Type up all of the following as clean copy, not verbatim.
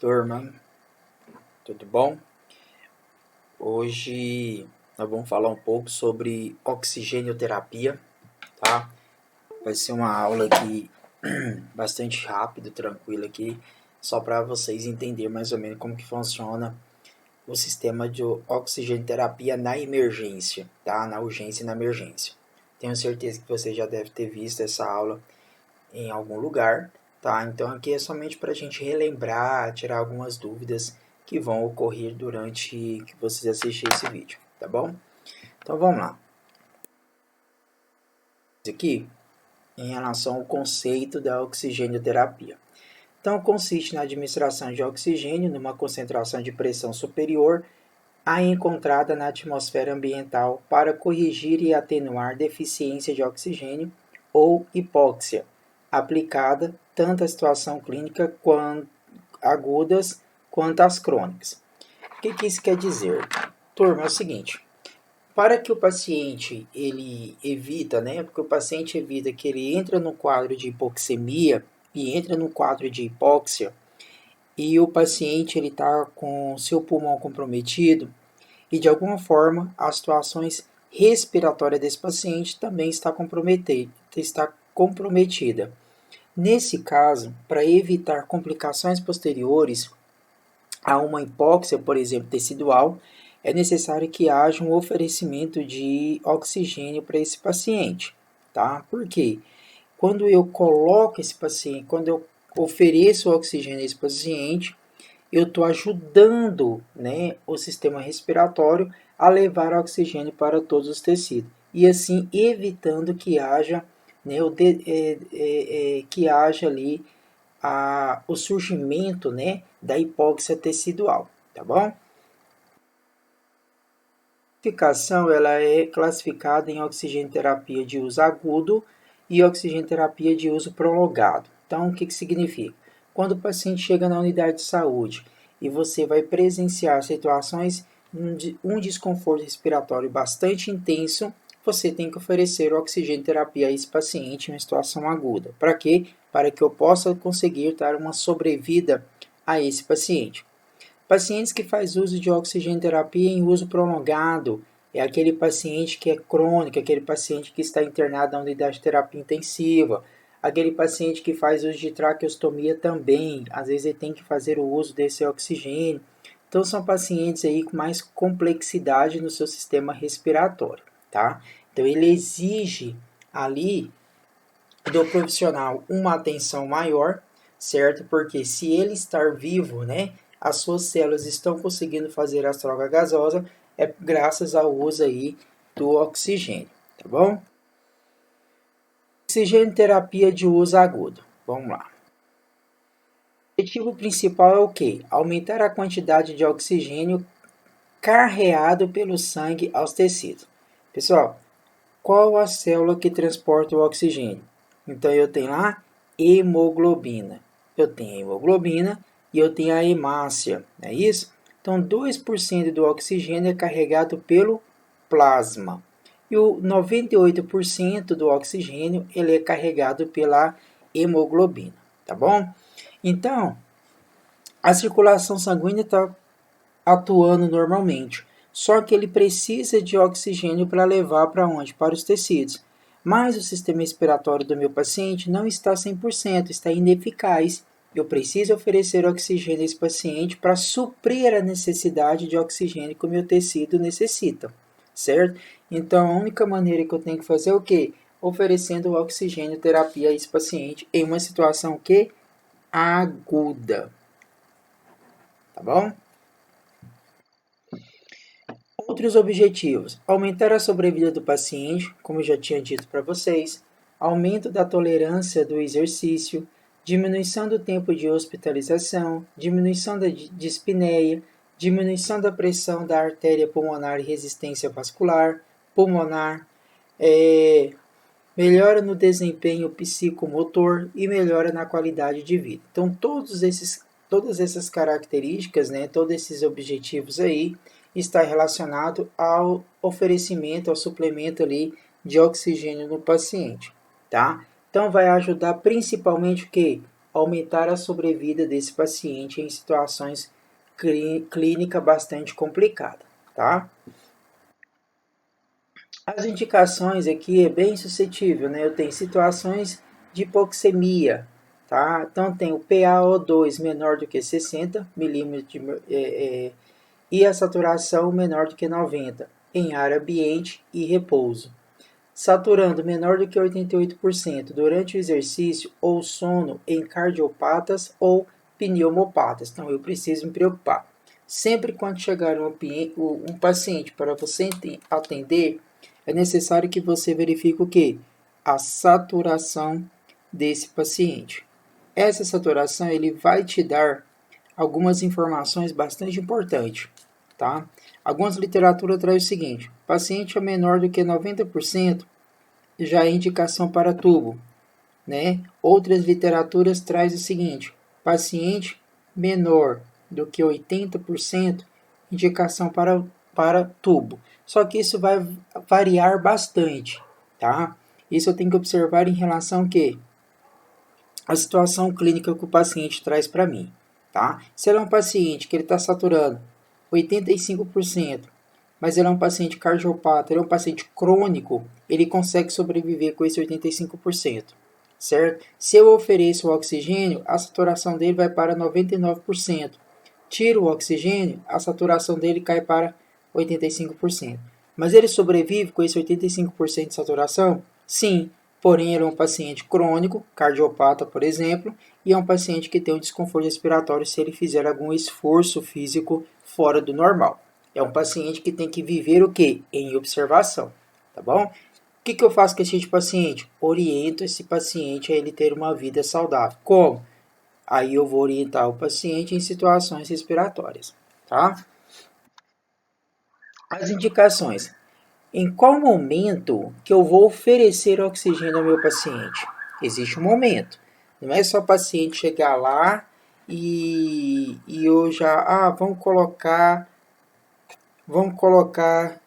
Turma, tudo bom? Hoje nós vamos falar um pouco sobre oxigênio-terapia, tá? Vai ser uma aula aqui bastante rápido, tranquila aqui, só para vocês entenderem mais ou menos como que funciona o sistema de oxigênio-terapia na emergência, tá? Na urgência e na emergência. Tenho certeza que você já deve ter visto essa aula em algum lugar, tá? Então aqui é somente para a gente relembrar, tirar algumas dúvidas que vão ocorrer durante que vocês assistirem esse vídeo, tá bom? Então vamos lá. Aqui em relação ao conceito da oxigênio-terapia. Então consiste na administração de oxigênio numa concentração de pressão superior à encontrada na atmosfera ambiental para corrigir e atenuar deficiência de oxigênio ou hipóxia, aplicada tanto à situação clínica agudas quanto às crônicas. O que isso quer dizer? Turma, é o seguinte, para que o paciente ele evita, né, porque o paciente evita que ele entra no quadro de hipoxemia e entra no quadro de hipóxia, e o paciente ele está com seu pulmão comprometido, e de alguma forma as situações respiratórias desse paciente também está comprometida. Nesse caso, para evitar complicações posteriores a uma hipóxia, por exemplo, tecidual, é necessário que haja um oferecimento de oxigênio para esse paciente, tá? Por quê? Quando eu coloco esse paciente, quando eu ofereço oxigênio a esse paciente, eu estou ajudando, né, o sistema respiratório a levar oxigênio para todos os tecidos e assim evitando que haja, né, que haja ali o surgimento, né, da hipóxia tecidual, tá bom? A classificação ela é classificada em oxigenoterapia de uso agudo e oxigenoterapia de uso prolongado. Então, o que significa? Quando o paciente chega na unidade de saúde e você vai presenciar situações de um desconforto respiratório bastante intenso, você tem que oferecer oxigenoterapia a esse paciente em uma situação aguda. Para quê? Para que eu possa conseguir dar uma sobrevida a esse paciente. Pacientes que fazem uso de oxigenoterapia em uso prolongado é aquele paciente que é crônico, aquele paciente que está internado na unidade de terapia intensiva, aquele paciente que faz uso de traqueostomia também, às vezes ele tem que fazer o uso desse oxigênio. Então são pacientes aí com mais complexidade no seu sistema respiratório, tá? Então ele exige ali do profissional uma atenção maior, certo? Porque se ele estar vivo, né, as suas células estão conseguindo fazer a troca gasosa, é graças ao uso aí do oxigênio, tá bom? Oxigênio terapia de uso agudo. Vamos lá. O objetivo principal é o quê? Aumentar a quantidade de oxigênio carreado pelo sangue aos tecidos. Pessoal, qual a célula que transporta o oxigênio? Então eu tenho lá hemoglobina. Eu tenho a hemoglobina e eu tenho a hemácia, não é isso? Então 2% do oxigênio é carregado pelo plasma. E o 98% do oxigênio ele é carregado pela hemoglobina, tá bom? Então, a circulação sanguínea está atuando normalmente, só que ele precisa de oxigênio para levar para onde? Para os tecidos. Mas o sistema respiratório do meu paciente não está 100%, está ineficaz. Eu preciso oferecer oxigênio a esse paciente para suprir a necessidade de oxigênio que o meu tecido necessita, certo? Então, a única maneira que eu tenho que fazer é o quê? Oferecendo oxigênio terapia a esse paciente em uma situação que aguda, tá bom? Outros objetivos: aumentar a sobrevida do paciente, como eu já tinha dito para vocês, aumento da tolerância do exercício, diminuição do tempo de hospitalização, diminuição da dispneia, diminuição da pressão da artéria pulmonar e resistência vascular, pulmonar, melhora no desempenho psicomotor e melhora na qualidade de vida. Então, todas essas características, né, todos esses objetivos aí, está relacionado ao oferecimento, ao suplemento ali de oxigênio no paciente, tá? Então vai ajudar principalmente o quê? Aumentar a sobrevida desse paciente em situações clínica bastante complicada, tá? As indicações aqui é bem suscetível, né? Eu tenho situações de hipoxemia, tá? Então tem o PaO2 menor do que 60 milímetros e a saturação menor do que 90 em ar ambiente e repouso. Saturando menor do que 88% durante o exercício ou sono em cardiopatas ou pneumopatas. Então eu preciso me preocupar. Sempre quando chegar um paciente para você atender, é necessário que você verifique o que? A saturação desse paciente. Essa saturação ele vai te dar algumas informações bastante importantes, tá? Algumas literaturas trazem o seguinte: paciente é menor do que 90% já é indicação para tubo, né? Outras literaturas trazem o seguinte: paciente menor do que 80%, indicação para tubo. Só que isso vai variar bastante, tá? Isso eu tenho que observar em relação a quê? A situação clínica que o paciente traz para mim, tá? Se ele é um paciente que ele está saturando 85%, mas ele é um paciente cardiopata, ele é um paciente crônico, ele consegue sobreviver com esse 85%, certo? Se eu ofereço o oxigênio, a saturação dele vai para 99%. Tiro o oxigênio, a saturação dele cai para 85%. Mas ele sobrevive com esse 85% de saturação? Sim, porém ele é um paciente crônico, cardiopata, por exemplo, e é um paciente que tem um desconforto respiratório se ele fizer algum esforço físico fora do normal. É um paciente que tem que viver o quê? Em observação, tá bom? O que eu faço com esse tipo de paciente? Oriento esse paciente a ele ter uma vida saudável. Como? Aí eu vou orientar o paciente em situações respiratórias, tá? As indicações. Em qual momento que eu vou oferecer oxigênio ao meu paciente? Existe um momento. Não é só o paciente chegar lá e eu já, vamos colocar, vamos colocar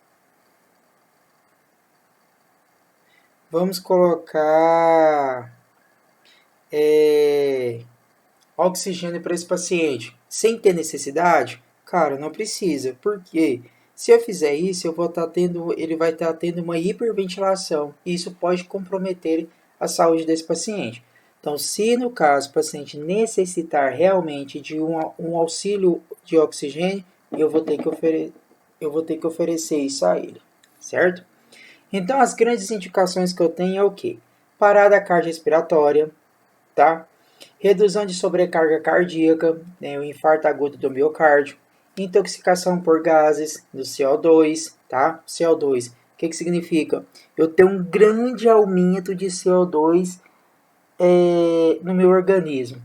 oxigênio para esse paciente sem ter necessidade? Cara, não precisa. Por quê? Se eu fizer isso, ele vai estar tendo uma hiperventilação. E isso pode comprometer a saúde desse paciente. Então, se no caso o paciente necessitar realmente de um auxílio de oxigênio, eu vou ter que oferecer isso a ele, certo? Então, as grandes indicações que eu tenho é o quê? Parada cardiorrespiratória, tá? Redução de sobrecarga cardíaca, né, o infarto agudo do miocárdio, intoxicação por gases do CO2, tá? CO2, o que significa? Eu tenho um grande aumento de CO2 no meu organismo.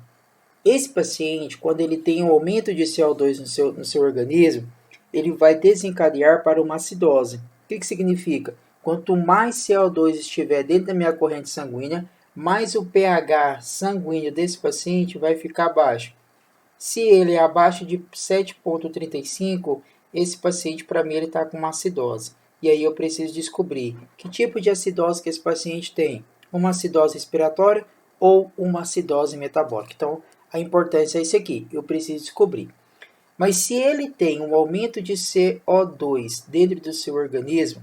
Esse paciente, quando ele tem um aumento de CO2 no seu organismo, ele vai desencadear para uma acidose. O que significa? Quanto mais CO2 estiver dentro da minha corrente sanguínea, mais o pH sanguíneo desse paciente vai ficar baixo. Se ele é abaixo de 7,35, esse paciente, para mim, ele está com uma acidose. E aí eu preciso descobrir que tipo de acidose que esse paciente tem. Uma acidose respiratória ou uma acidose metabólica. Então, a importância é isso aqui. Eu preciso descobrir. Mas se ele tem um aumento de CO2 dentro do seu organismo,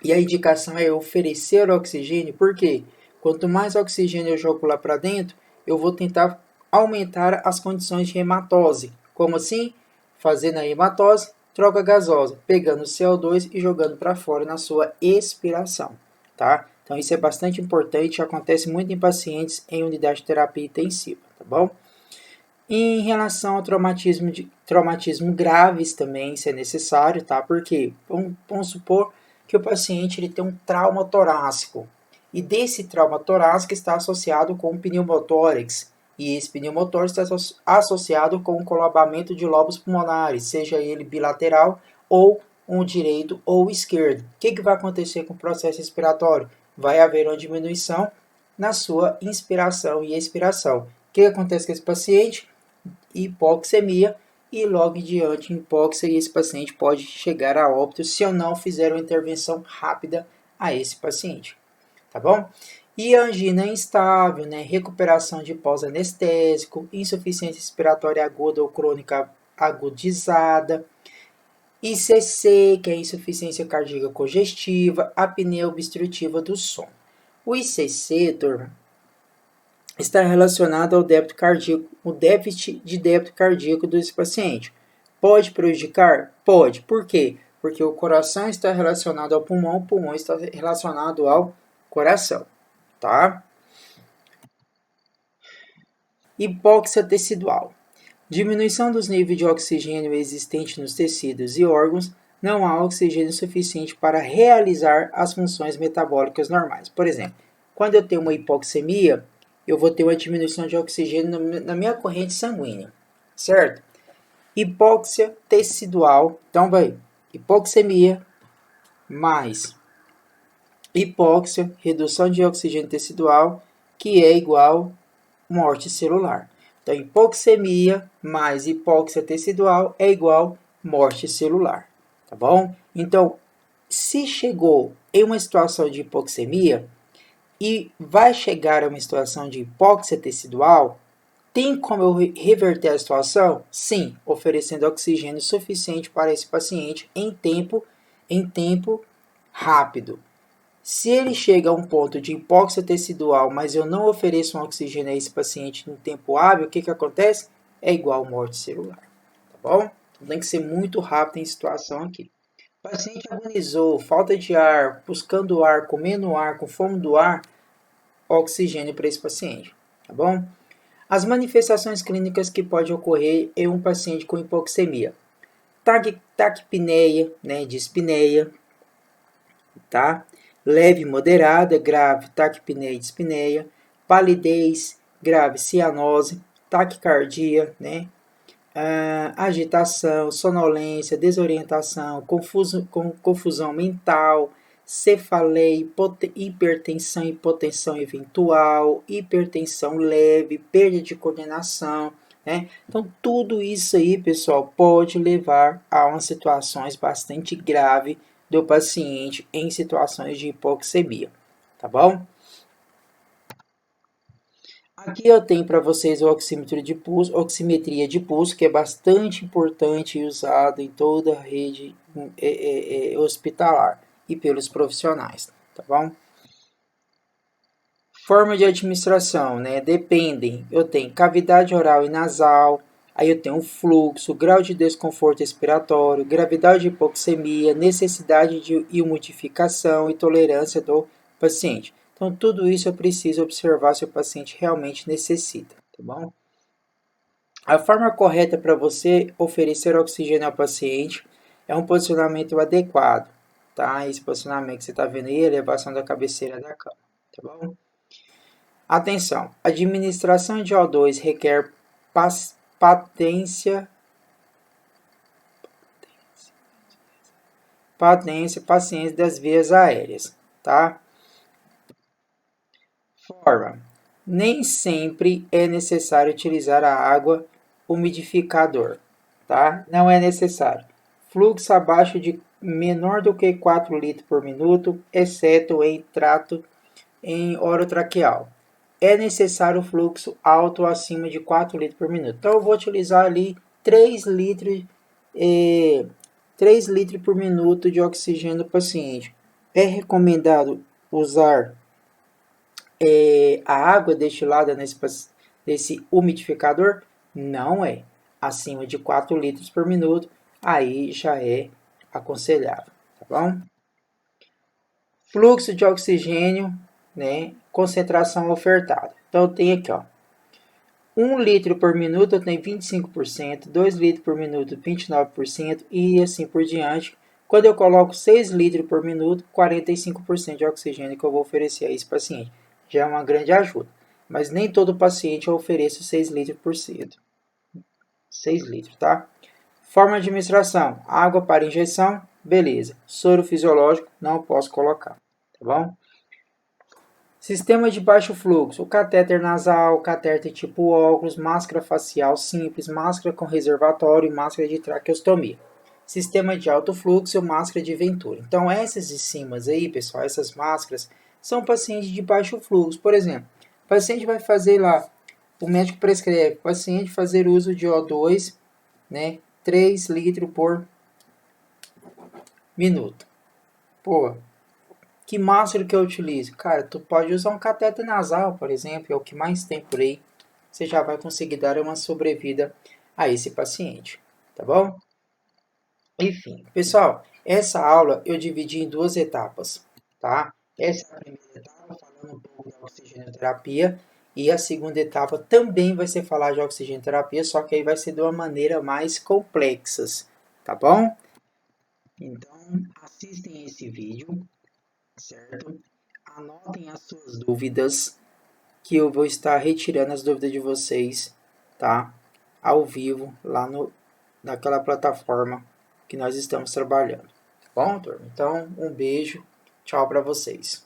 e a indicação é oferecer oxigênio, porque quanto mais oxigênio eu jogo lá para dentro, eu vou tentar aumentar as condições de hematose. Como assim? Fazendo a hematose, troca gasosa, pegando o CO2 e jogando para fora na sua expiração, tá? Então isso é bastante importante, acontece muito em pacientes em unidade de terapia intensiva, tá bom? Em relação ao traumatismo graves também, isso é necessário, tá? Porque vamos supor que o paciente ele tem um trauma torácico. E desse trauma torácico está associado com um pneumotórax. E esse pneumotórax está associado com um colapamento de lobos pulmonares, seja ele bilateral ou um direito ou esquerdo. O que vai acontecer com o processo respiratório? Vai haver uma diminuição na sua inspiração e expiração. O que acontece com esse paciente? Hipoxemia e logo adiante hipóxia, e esse paciente pode chegar a óbito se eu não fizer uma intervenção rápida a esse paciente, tá bom? E a angina instável, né, recuperação de pós-anestésico, insuficiência respiratória aguda ou crônica agudizada, ICC, que é insuficiência cardíaca congestiva, apneia obstrutiva do sono. O ICC, turma, está relacionado ao débito cardíaco, o déficit de débito cardíaco desse paciente. Pode prejudicar? Pode. Por quê? Porque o coração está relacionado ao pulmão, o pulmão está relacionado ao coração, tá? Hipóxia tecidual. Diminuição dos níveis de oxigênio existente nos tecidos e órgãos, não há oxigênio suficiente para realizar as funções metabólicas normais. Por exemplo, quando eu tenho uma hipoxemia, eu vou ter uma diminuição de oxigênio na minha corrente sanguínea, certo? Hipóxia tecidual, então vai hipoxemia mais hipóxia, redução de oxigênio tecidual, que é igual morte celular. Então, hipoxemia mais hipóxia tecidual é igual morte celular, tá bom? Então, se chegou em uma situação de hipoxemia e vai chegar a uma situação de hipóxia tecidual, tem como eu reverter a situação? Sim, oferecendo oxigênio suficiente para esse paciente em tempo rápido. Se ele chega a um ponto de hipóxia tecidual, mas eu não ofereço um oxigênio a esse paciente no tempo hábil, o que acontece? É igual morte celular, tá bom? Então tem que ser muito rápido em situação aqui. O paciente agonizou, falta de ar, buscando ar, comendo ar, com fome do ar, oxigênio para esse paciente, tá bom? As manifestações clínicas que podem ocorrer em um paciente com hipoxemia. Taquipneia, né, dispneia, tá? Leve, moderada, grave, taquipneia e dispneia, palidez, grave, cianose, taquicardia, né? Agitação, sonolência, desorientação, confusão mental, cefaleia, hipertensão, hipotensão eventual, hipertensão leve, perda de coordenação, né? Então, tudo isso aí, pessoal, pode levar a umas situações bastante graves do paciente em situações de hipoxemia, tá bom? Aqui eu tenho para vocês o oxímetro de pulso, oximetria de pulso, que é bastante importante e usado em toda a rede hospitalar e pelos profissionais, tá bom? Forma de administração, né? Dependem. Eu tenho cavidade oral e nasal, aí eu tenho fluxo, grau de desconforto respiratório, gravidade de hipoxemia, necessidade de imudificação e tolerância do paciente. Então, tudo isso eu preciso observar se o paciente realmente necessita, tá bom? A forma correta para você oferecer oxigênio ao paciente é um posicionamento adequado, tá? Esse posicionamento que você está vendo aí, a elevação da cabeceira da cama, tá bom? Atenção, a administração de O2 requer paciência das vias aéreas, tá? Forma. Nem sempre é necessário utilizar a água umidificador, tá? Não é necessário. Fluxo abaixo de menor do que 4 litros por minuto, exceto em trato em orotraqueal. É necessário fluxo alto acima de 4 litros por minuto. Então, eu vou utilizar ali 3 litros, 3 litros por minuto de oxigênio do paciente. É recomendado usar a água destilada nesse umidificador? Não é. Acima de 4 litros por minuto, aí já é aconselhável, tá bom? Fluxo de oxigênio, né? Concentração ofertada. Então, tem aqui, ó. 1 litro por minuto eu tenho 25%, 2 litros por minuto 29% e assim por diante. Quando eu coloco 6 litros por minuto, 45% de oxigênio que eu vou oferecer a esse paciente. Já é uma grande ajuda. Mas nem todo paciente eu ofereço 6 litros por cento. 6 litros, tá? Forma de administração: água para injeção, beleza. Soro fisiológico, não posso colocar, tá bom? Sistema de baixo fluxo: catéter nasal, catéter tipo óculos, máscara facial simples, máscara com reservatório e máscara de traqueostomia. sistema de alto fluxo, máscara de Ventura. Então, essas de cima aí, pessoal, essas máscaras, são pacientes de baixo fluxo. Por exemplo, o paciente vai fazer lá, o médico prescreve, o paciente fazer uso de O2, né, 3 litros por minuto. Pô, que máscara que eu utilizo? Cara, tu pode usar um cateter nasal, por exemplo, é o que mais tem por aí. Você já vai conseguir dar uma sobrevida a esse paciente, tá bom? Enfim, pessoal, essa aula eu dividi em duas etapas, tá? Essa é a primeira etapa, falando um pouco da oxigenoterapia, e a segunda etapa também vai ser falar de oxigenoterapia, só que aí vai ser de uma maneira mais complexa, tá bom? Então, assistem esse vídeo, certo? Anotem as suas dúvidas, que eu vou estar retirando as dúvidas de vocês, tá? Ao vivo, lá naquela plataforma que nós estamos trabalhando. Tá bom, turma? Então, um beijo, tchau para vocês.